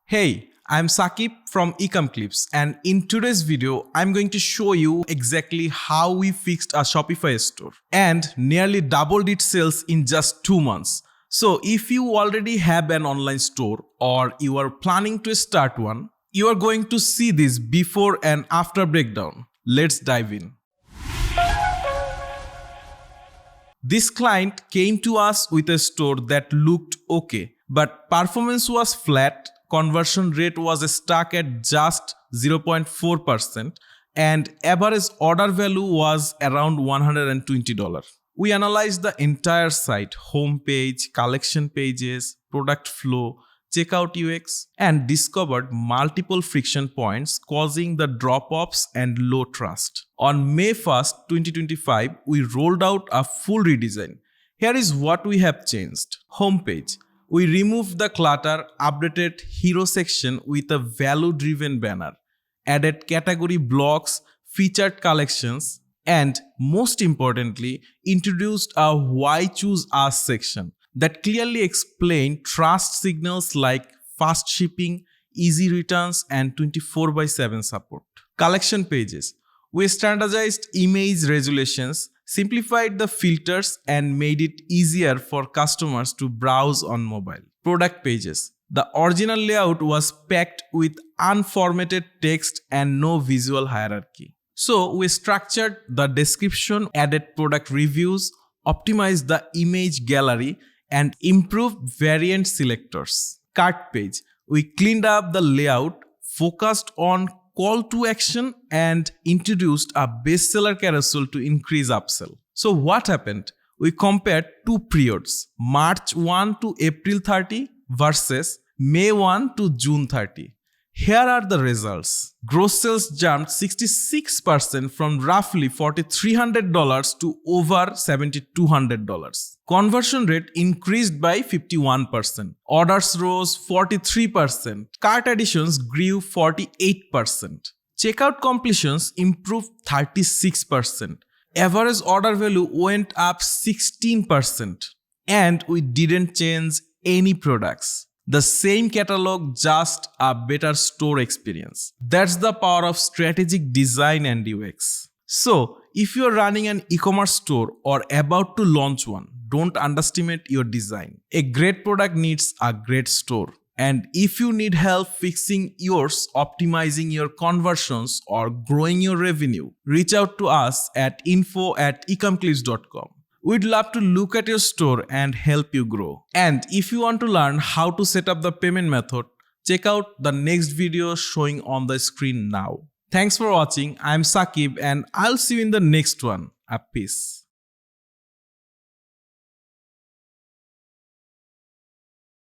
Hey, I'm Sakib from Ecomclips, and in today's video, I'm going to show you exactly how we fixed a Shopify store and nearly doubled its sales in just 2 months. So if you already have an online store or you are planning to start one, you are going to see this before and after breakdown. Let's dive in. This client came to us with a store that looked okay, but performance was flat, conversion rate was stuck at just 0.4%, and average order value was around $120. We analyzed the entire site, homepage, collection pages, product flow, checkout UX, and discovered multiple friction points causing the drop-offs and low trust. On May 1st, 2025, we rolled out a full redesign. Here is what we have changed. Homepage. We removed the clutter, updated hero section with a value-driven banner, added category blocks, featured collections, and most importantly, introduced a Why Choose Us section that clearly explained trust signals like fast shipping, easy returns, and 24/7 support. Collection pages. We standardized image resolutions, simplified the filters, and made it easier for customers to browse on mobile. Product pages. The original layout was packed with unformatted text and no visual hierarchy. So we structured the description, added product reviews, optimized the image gallery, and improved variant selectors. Cart page. We cleaned up the layout, focused on call to action, and introduced a bestseller carousel to increase upsell. So what happened? We compared two periods, March 1 to April 30 versus May 1 to June 30. Here are the results. Gross sales jumped 66% from roughly $4,300 to over $7,200. Conversion rate increased by 51%. Orders rose 43%. Cart additions grew 48%. Checkout completions improved 36%. Average order value went up 16%. And we didn't change any products. The same catalog, just a better store experience. That's the power of strategic design and UX. So, if you're running an e-commerce store or about to launch one, don't underestimate your design. A great product needs a great store. And if you need help fixing yours, optimizing your conversions, or growing your revenue, reach out to us at info@ecomclips.com. We'd love to look at your store and help you grow. And if you want to learn how to set up the payment method, check out the next video showing on the screen now. Thanks for watching. I'm Sakib and I'll see you in the next one. Peace.